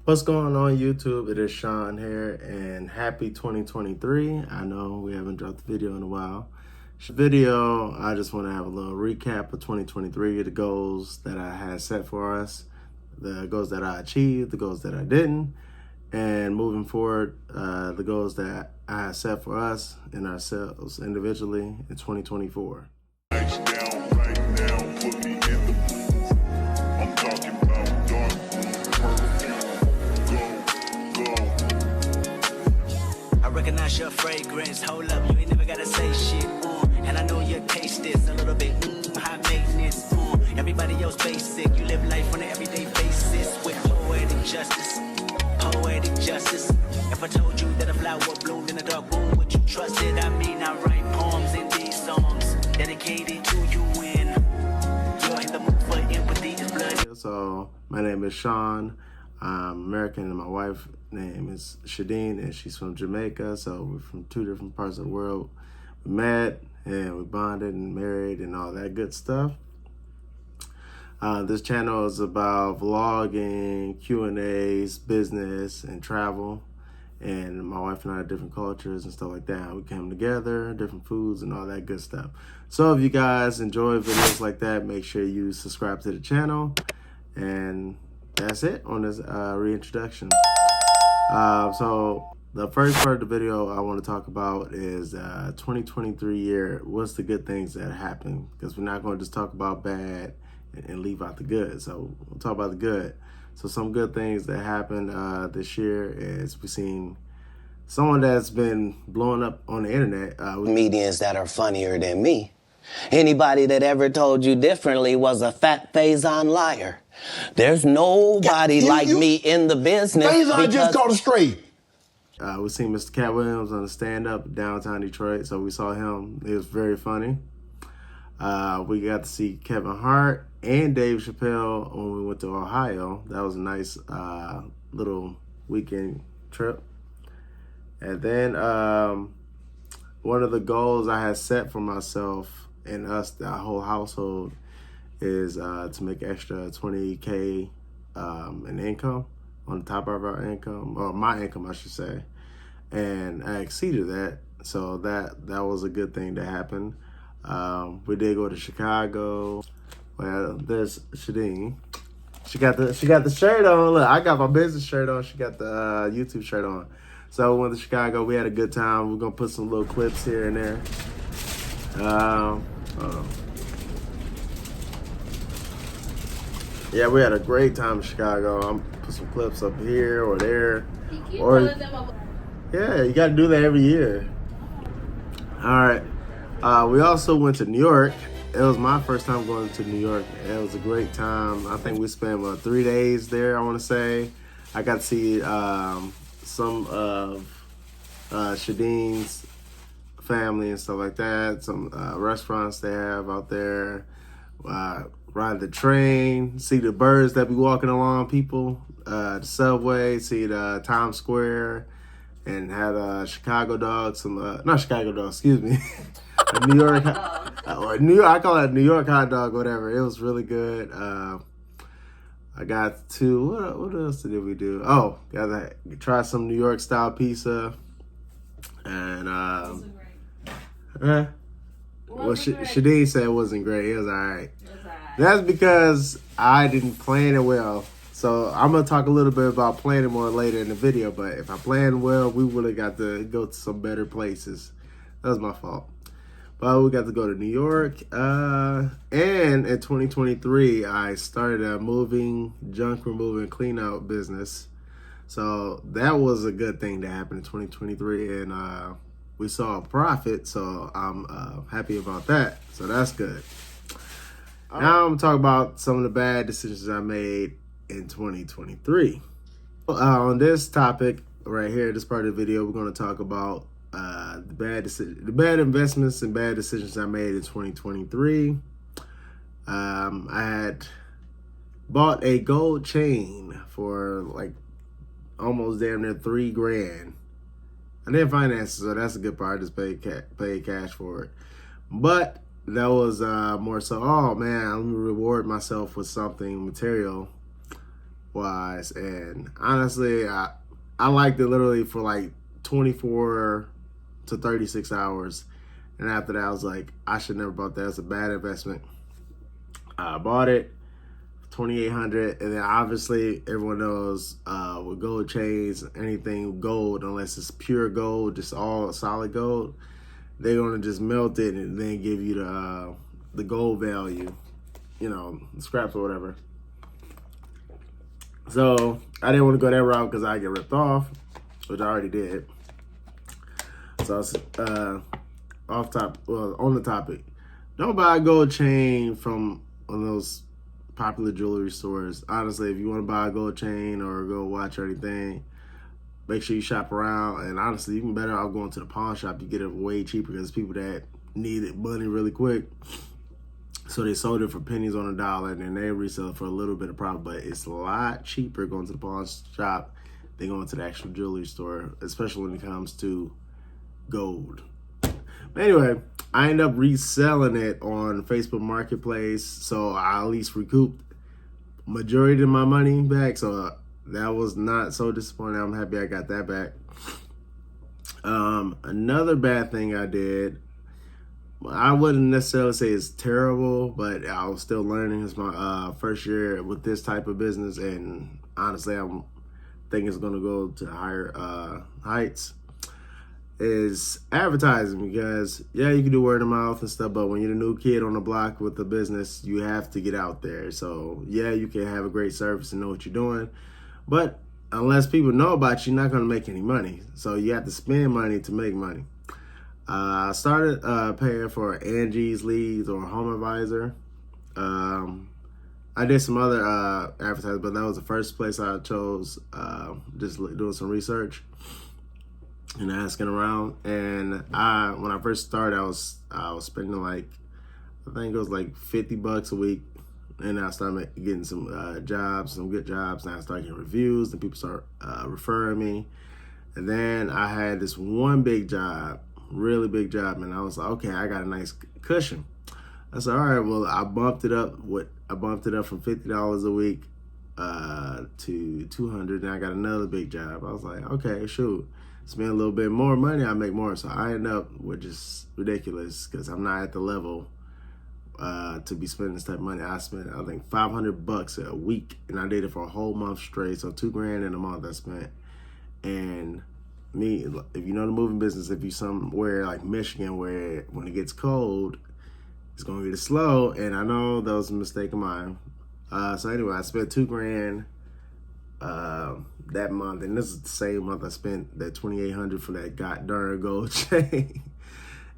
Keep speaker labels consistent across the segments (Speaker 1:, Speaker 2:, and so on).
Speaker 1: What's going on YouTube? It is Sean here and happy 2023. I know we haven't dropped a video in a while. Video, I just want to have a little recap of 2023, the goals that I had set for us, the goals that I achieved, the goals that I didn't, and moving forward, the goals that I had set for us and ourselves individually in 2024.
Speaker 2: Recognize your fragrance, hold up, you ain't never gotta say shit, and I know your taste is a little bit, high maintenance, everybody else basic, you live life on an everyday basis, with poetic justice, if I told you that a flower bloomed in a dark room, would you trust it? I mean, I write poems in these songs, dedicated to you, and you're in the mood for empathy is blood.
Speaker 1: So, my name is Sean, I'm American, and my wife's name is Shadeen, and she's from Jamaica, so we're from two different parts of the world. We met, and we bonded, and married, and all that good stuff. This channel is about vlogging, Q&As, business, and travel, and my wife and I are different cultures and stuff like that. We came together, different foods, and all that good stuff. So if you guys enjoy videos like that, make sure you subscribe to the channel, and that's it on this reintroduction. So the first part of the video I want to talk about is 2023 year. What's the good things that happened? Because we're not going to just talk about bad and leave out the good. So we'll talk about the good. So some good things that happened this year is we've seen someone that's been blowing up on the internet.
Speaker 3: Comedians that are funnier than me. Anybody that ever told you differently was a fat Faison liar. There's nobody like me in the business.
Speaker 4: Faison just called it straight.
Speaker 1: We seen Mr. Cat Williams on the stand-up downtown Detroit, so we saw him. It was very funny. We got to see Kevin Hart and Dave Chappelle when we went to Ohio. That was a nice little weekend trip. And then one of the goals I had set for myself and us, the whole household, is to make extra $20K in income on top of our income, or my income, I should say. And I exceeded that, so that was a good thing that happened. We did go to Chicago. Well, there's Shadeen. She got the shirt on. Look, I got my business shirt on. She got the YouTube shirt on. So we went to Chicago. We had a good time. We're gonna put some little clips here and there. Yeah, we had a great time in Chicago. I'm put some clips up here or there. Yeah, you got to do that every year. All right. We also went to New York. It was my first time going to New York. It was a great time. I think we spent 3 days there, I want to say. I got to see some of Shadeen's family and stuff like that. Some restaurants they have out there. Ride the train, see the birds that be walking along people, the subway, see the Times Square, and had Chicago dogs, not Chicago dogs, excuse me, a New York, I call it a New York hot dog, whatever. It was really good. I got to, what else did we do? Oh, got to try some New York style pizza, and well, Shadeen said it wasn't great. It was all right. That's because I didn't plan it well. So I'm going to talk a little bit about planning more later in the video. But if I planned well, we would have got to go to some better places. That was my fault. But we got to go to New York. And in 2023, I started a junk removing, clean out business. So that was a good thing that happened in 2023. And we saw a profit. So I'm happy about that. So that's good. Now I'm talking about some of the bad decisions I made in 2023. On this topic right here, this part of the video, we're going to talk about the bad investments and bad decisions I made in 2023. I had bought a gold chain for like almost damn near $3,000. I didn't finance it, so that's a good part. I just paid cash for it. But that was more so, oh man, let me reward myself with something material. wise. And honestly, I liked it literally for like 24 to 36 hours. And after that, I was like, I should never bought that. It's a bad investment. I bought it, $2,800, and then obviously everyone knows with gold chains, anything gold, unless it's pure gold, just all solid gold, they're gonna just melt it and then give you the gold value, you know, scraps or whatever. So I didn't want to go that route because I get ripped off, which I already did. So on the topic, don't buy a gold chain from one of those popular jewelry stores. Honestly, if you want to buy a gold chain or a gold watch or anything, make sure you shop around. And honestly, even better off going to the pawn shop. You get it way cheaper because people that needed money really quick, so they sold it for pennies on a dollar, and then they resell it for a little bit of profit. But it's a lot cheaper going to the pawn shop than going to the actual jewelry store, especially when it comes to gold. But anyway, I ended up reselling it on Facebook Marketplace, so I at least recouped majority of my money back. So that was not so disappointing. I'm happy I got that back. Another bad thing I did, I wouldn't necessarily say it's terrible, but I was still learning. It's my first year with this type of business, and honestly, I think it's going to go to higher heights, is advertising. Because, yeah, you can do word of mouth and stuff, but when you're the new kid on the block with the business, you have to get out there. So, yeah, you can have a great service and know what you're doing, but unless people know about you, you're not going to make any money. So you have to spend money to make money. I started paying for Angie's Leads or Home Advisor. I did some other advertising, but that was the first place I chose, just doing some research and asking around. And when I first started, I was spending like, I think it was like $50 a week. And I started getting some jobs, some good jobs. And I started getting reviews, and people start referring me. And then I had this one big job, really big job, and I was like, okay, I got a nice cushion. I said, all right, well, I bumped it up from $50 a week to $200, and I got another big job. I was like, okay, shoot, spend a little bit more money, I make more. So I ended up with just ridiculous, because I'm not at the level to be spending this type of money. I spent, I think, $500 a week, and I did it for a whole month straight. So $2,000 in a month I spent. And me, if you know the moving business, if you somewhere like Michigan where when it gets cold, it's gonna get slow, and I know that was a mistake of mine. So anyway, I spent $2,000 that month, and this is the same month I spent that $2,800 for that darn gold chain.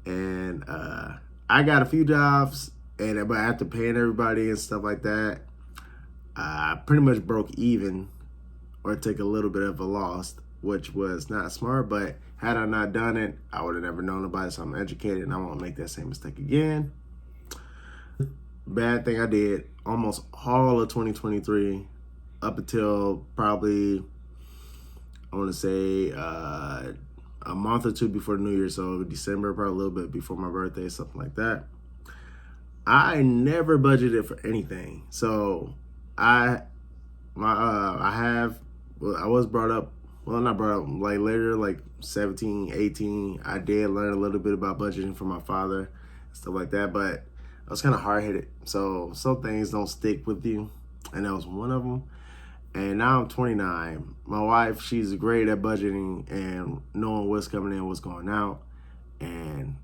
Speaker 1: And I got a few jobs, but after paying everybody and stuff like that, I pretty much broke even or took a little bit of a loss, which was not smart. But had I not done it, I would have never known about it. So I'm educated, and I won't make that same mistake again. Bad thing I did, almost all of 2023, up until probably, I want to say, a month or two before New Year, so December, probably a little bit before my birthday, something like that. I never budgeted for anything. So I was brought up, well, not brought up, like later, like 17, 18, I did learn a little bit about budgeting from my father, stuff like that, but I was kind of hard-headed. So some things don't stick with you, and that was one of them. And now I'm 29. My wife, she's great at budgeting and knowing what's coming in, what's going out. And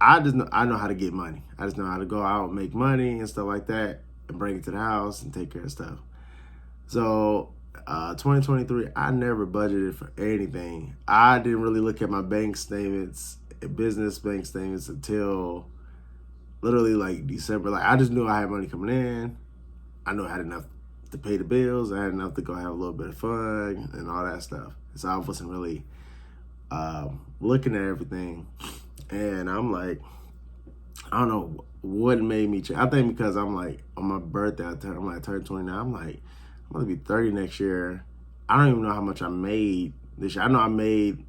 Speaker 1: I know how to get money. I just know how to go out and make money and stuff like that and bring it to the house and take care of stuff. So 2023, I never budgeted for anything. I didn't really look at my bank statements, business bank statements, until literally like December. Like, I just knew I had money coming in. I knew I had enough to pay the bills. I had enough to go have a little bit of fun and all that stuff. So I wasn't really looking at everything. And I'm like, I don't know what made me change. I think because I'm like, on my birthday, I turned 29. I'm like, I'm going to be 30 next year. I don't even know how much I made this year. I know I made,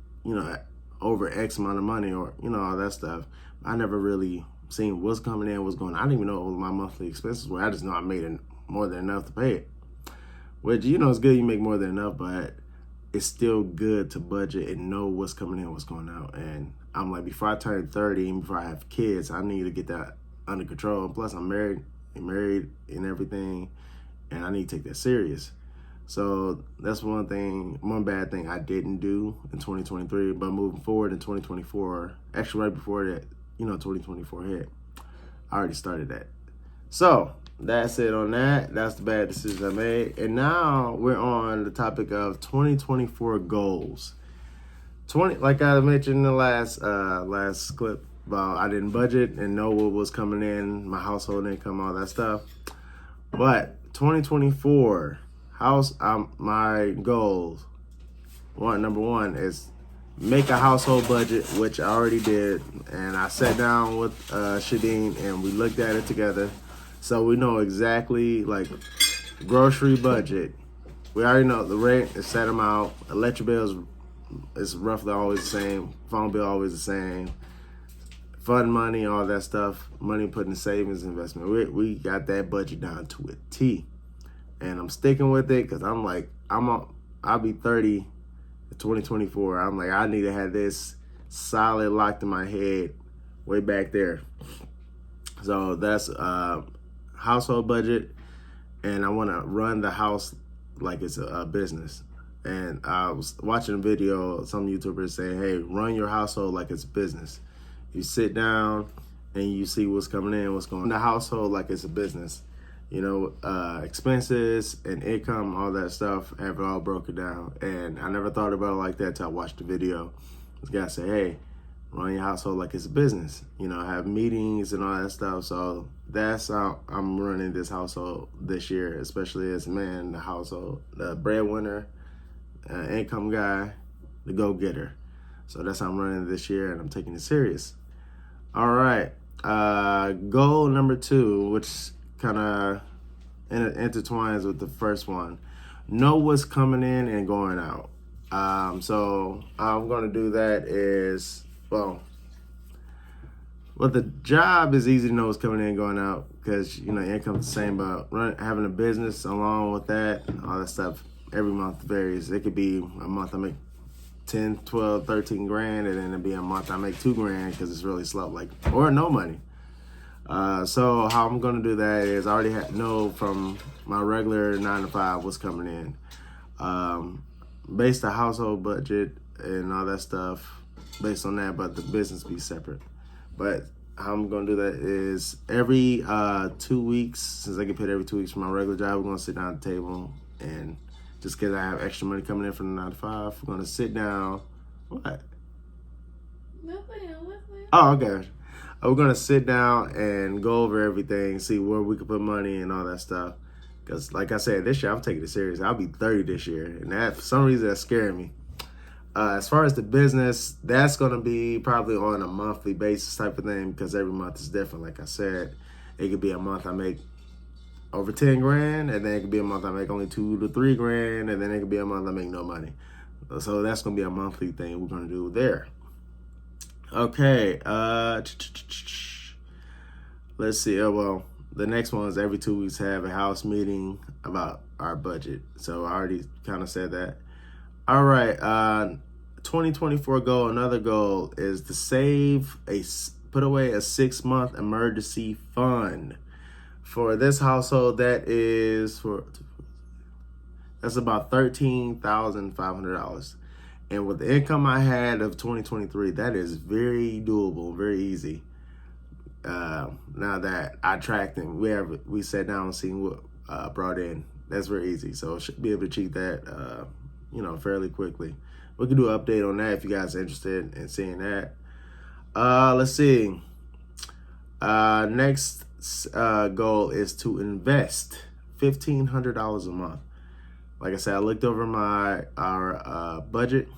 Speaker 1: over X amount of money, or, all that stuff. I never really seen what's coming in, what's going on. I didn't even know what my monthly expenses were. I just know I made more than enough to pay it. which, you know, it's good you make more than enough, but it's still good to budget and know what's coming in, what's going out. And I'm like, before I turn 30 and before I have kids, I need to get that under control. And plus, I'm married and everything, and I need to take that serious. So that's one bad thing I didn't do in 2023, but moving forward in 2024, actually right before that, 2024 hit, I already started that. So that's it on that. That's the bad decisions I made. And now we're on the topic of 2024 goals. Like I mentioned in the last clip about I didn't budget and know what was coming in, my household income, all that stuff. But 2024 my goals. Number one is make a household budget, which I already did, and I sat down with Shadeen and we looked at it together. So we know exactly, like, grocery budget. We already know the rent is set amount. Electric bills is roughly always the same. Phone bill always the same. Fund money, all that stuff. Money put in savings, investment. We got that budget down to a T. And I'm sticking with it because I'm like, I'll be 30 in 2024. I'm like, I need to have this solid locked in my head way back there. So that's household budget, and I want to run the house like it's a business. And I was watching a video, some YouTubers say, hey, run your household like it's a business. You sit down and you see what's coming in, what's going on. The household like it's a business. Expenses and income, all that stuff, have it all broken down. And I never thought about it like that till I watched the video. This guy said, hey, run your household like it's a business. Have meetings and all that stuff. So that's how I'm running this household this year, especially as a man, the household, the breadwinner, income guy, the go-getter. So that's how I'm running this year, and I'm taking it serious. All right. Goal number 2, which kind of intertwines with the first one. Know what's coming in and going out. So how I'm going to do that is, well, the job is easy to know what's coming in and going out because, income's the same, but having a business along with that, all that stuff, every month varies. It could be a month I make 10, 12, 13 grand, and then it'll be a month I make 2 grand because it's really slow, or no money. So how I'm going to do that is I already know from my regular 9 to 5 what's coming in. Based the household budget and all that stuff based on that, but the business be separate. But how I'm going to do that is every 2 weeks, since I get paid every 2 weeks from my regular job, we're going to sit down at the table, and just because I have extra money coming in from the 9 to 5, we're going to sit down. What?
Speaker 4: Nothing.
Speaker 1: Oh, okay. We're going to sit down and go over everything, see where we can put money and all that stuff. Because, like I said, this year I'm taking it serious. I'll be 30 this year, and that, for some reason, that's scaring me. As far as the business, that's going to be probably on a monthly basis type of thing because every month is different. Like I said, it could be a month I make over 10 grand, and then it could be a month I make only 2 to 3 grand, and then it could be a month I make no money. So that's going to be a monthly thing we're going to do there. Okay, let's see. Well, the next one is every 2 weeks have a house meeting about our budget. So I already kind of said that. All right, 2024 goal, another goal is to put away a 6-month emergency fund. For this household, that's about $13,500. And with the income I had of 2023, that is very doable, very easy. Now that I tracked and we sat down and seen what brought in, that's very easy. So I should be able to achieve that, fairly quickly. We can do an update on that if you guys are interested in seeing that. Let's see. Next goal is to invest $1,500 a month. Like I said, I looked over our budget,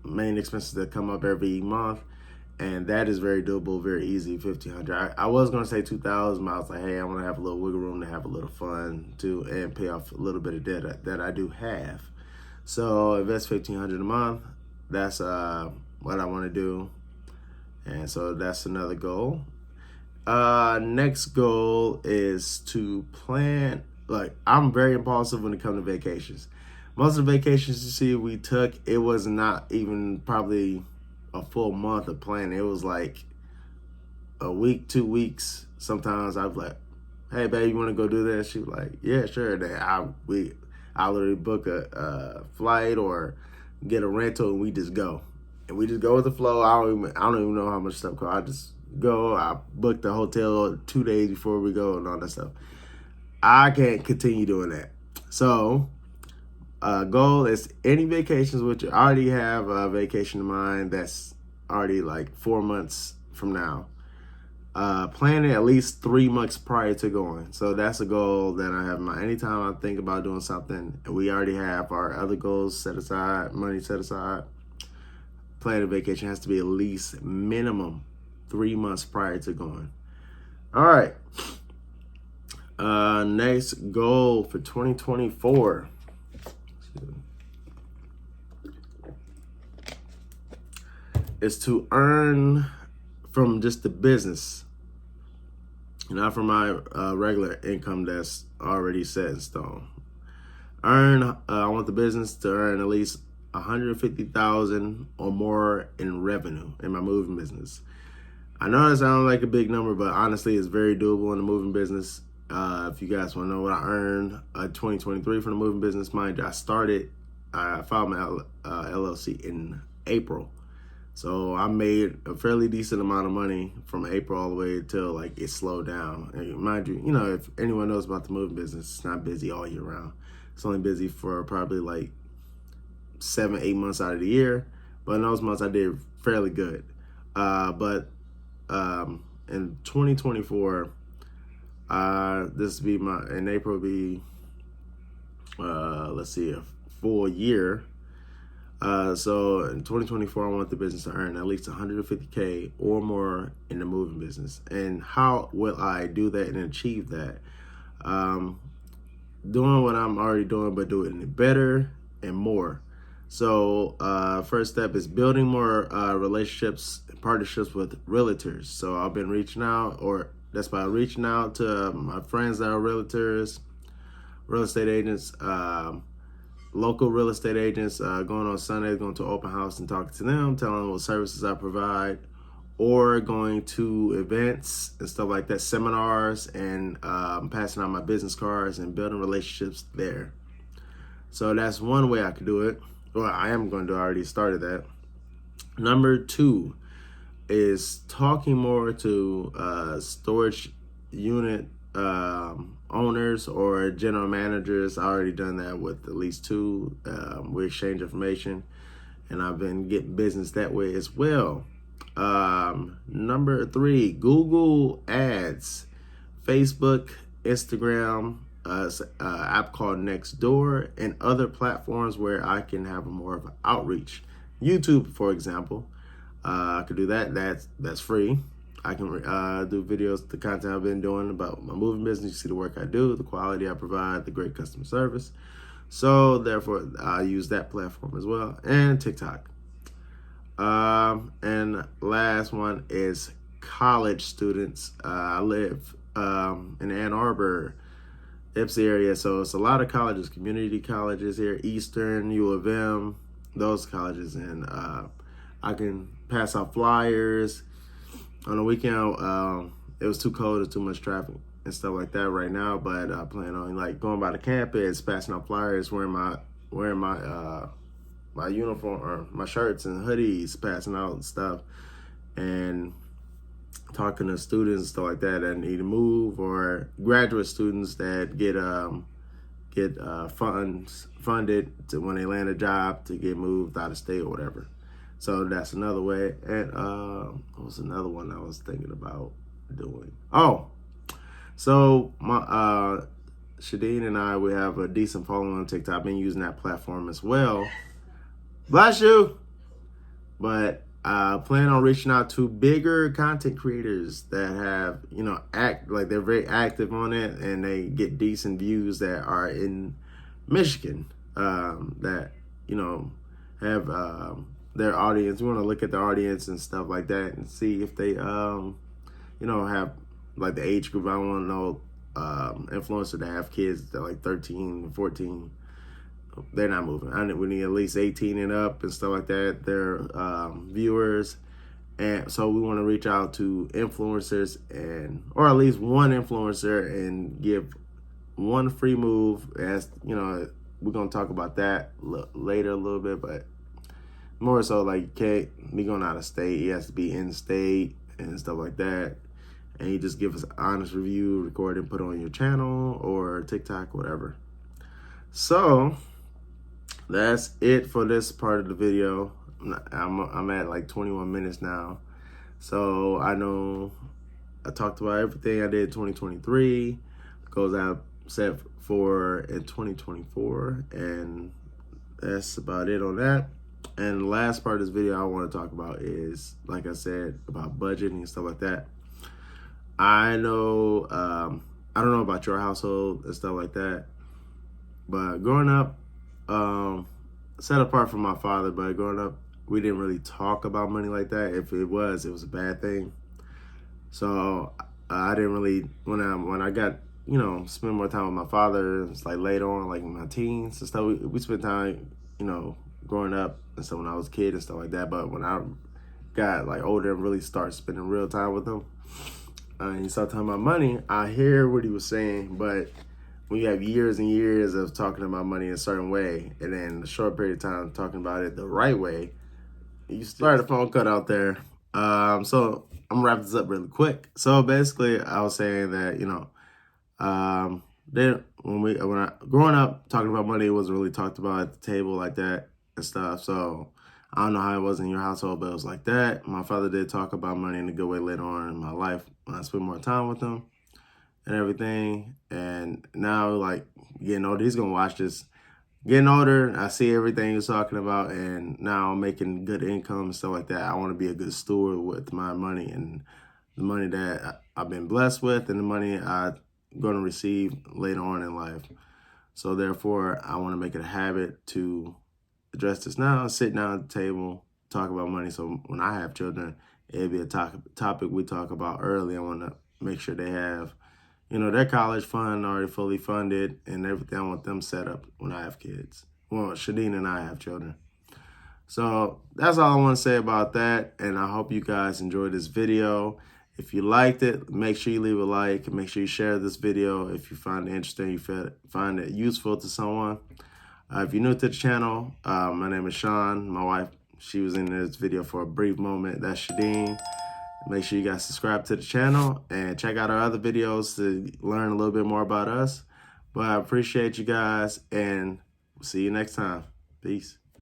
Speaker 1: main expenses that come up every month, and that is very doable, very easy. $1,500. I was gonna say $2,000, but I was like, hey, I want to have a little wiggle room to have a little fun too, and pay off a little bit of debt that I do have. So invest $1,500 a month. That's what I want to do, and so that's another goal. Next goal is to plan. like I'm very impulsive when it comes to vacations. Most of the vacations you see we took, it was not even probably a full month of planning. It was like a week, 2 weeks. Sometimes I'd be like, "Hey, babe, you want to go do this?" She was like, "Yeah, sure." Then I literally book a flight or get a rental and we just go. And we just go with the flow. I don't even know how much stuff costs. I just go. I book the hotel 2 days before we go and all that stuff. I can't continue doing that. So, goal is any vacations, which I already have a vacation in mind that's already like 4 months from now. Plan it at least 3 months prior to going. So that's a goal that I have in mind. Anytime I think about doing something, we already have our other goals set aside, money set aside. Plan a vacation has to be at least minimum 3 months prior to going. All right. Next goal for 2024 is to earn from just the business, not from my regular income that's already set in stone. I want the business to earn at least $150,000 or more in revenue in my moving business. I know that sounds like a big number, but honestly, it's very doable in the moving business. If you guys want to know what I earned 2023 from the moving business, mind you, I filed my LLC in April. So I made a fairly decent amount of money from April all the way until like it slowed down. And mind you, if anyone knows about the moving business, it's not busy all year round. It's only busy for probably like 7-8 months out of the year. But in those months I did fairly good. But in 2024, in April will be a full year. So in 2024, I want the business to earn at least $150K or more in the moving business. And how will I do that and achieve that? Doing what I'm already doing, but doing it better and more. So first step is building more relationships and partnerships with realtors. So I've been reaching out, or that's by reaching out to my friends that are realtors, real estate agents, local real estate agents, going on Sundays, going to an open house and talking to them, telling them what services I provide, or going to events and stuff like that, seminars, and passing out my business cards and building relationships there. So that's one way I could do it. Well, I am going to already started that. Number 2 is talking more to storage unit owners or general managers. I already done that with at least 2. We exchange information, and I've been getting business that way as well. Number 3, Google Ads, Facebook, Instagram, app called Nextdoor, and other platforms where I can have more of an outreach. YouTube, for example, I could do that. That's free. I can do videos, the content I've been doing about my moving business. You see the work I do, the quality I provide, the great customer service. So therefore, I use that platform as well, and TikTok. And last one is college students. I live in Ann Arbor, Ypsi area, so it's a lot of colleges, community colleges here, Eastern, U of M, those colleges, and I can pass out flyers. On the weekend, it was too cold, there's too much traffic and stuff like that right now, but I plan on like going by the campus, passing out flyers, wearing my uniform or my shirts and hoodies, passing out stuff, and talking to students and stuff like that need to move, or graduate students that get funds funded to when they land a job to get moved out of state or whatever. So that's another way. And what was another one I was thinking about doing? Oh, so my Shadeen and I, we have a decent following on TikTok. I've been using that platform as well. Bless you. But I plan on reaching out to bigger content creators that have, act like they're very active on it, and they get decent views that are in Michigan, that, have their audience. We want to look at the audience and stuff like that and see if they, have like the age group. I want to know influencers that have kids that are like 13, 14. They're not moving. We need at least 18 and up and stuff like that. They're viewers. And so we want to reach out to influencers or at least one influencer and give one free move. As you know, we're going to talk about that later a little bit, but more so like, you can't be going out of state. He has to be in state and stuff like that. And you just give us an honest review, record and put it on your channel or TikTok, whatever. So that's it for this part of the video. I'm at like 21 minutes now. So I know I talked about everything I did 2023, goals I set for in 2024, and that's about it on that. And the last part of this video I want to talk about is, like I said, about budgeting and stuff like that. I know, I don't know about your household and stuff like that, but growing up, set apart from my father, but growing up, we didn't really talk about money like that. If it was a bad thing. So I didn't really, when I got, you know, spend more time with my father, it's like later on, like in my teens and stuff, we spent time, you know, growing up and stuff when I was a kid and stuff like that. But when I got like older and really started spending real time with him, and he started talking about money, I hear what he was saying, but when you have years and years of talking about money in a certain way, and then a short period of time talking about it the right way, you started a phone cut out there. So I'm gonna wrap this up really quick. So basically, I was saying that, you know, growing up, talking about money wasn't really talked about at the table like that and stuff. So I don't know how it was in your household, but it was like that. My father did talk about money in a good way later on in my life when I spent more time with him and everything. And now, like, getting older, he's gonna watch this. Getting older, I see everything he was talking about, and now I'm making good income and stuff like that. I want to be a good steward with my money and the money that I've been blessed with and the money I'm going to receive later on in life. So therefore, I want to make it a habit to address this now, sit down at the table, talk about money. So when I have children, it'll be a topic we talk about early. I want to make sure they have, you know, their college fund already fully funded and everything. I want them set up when I have kids. Well, Shadeen and I have children. So that's all I want to say about that. And I hope you guys enjoyed this video. If you liked it, make sure you leave a like. Make sure you share this video if you find it interesting, you find it useful to someone. If you're new to the channel, my name is Sean. My wife, she was in this video for a brief moment. That's Shadeen. Make sure you guys subscribe to the channel and check out our other videos to learn a little bit more about us. But I appreciate you guys, and we'll see you next time. Peace.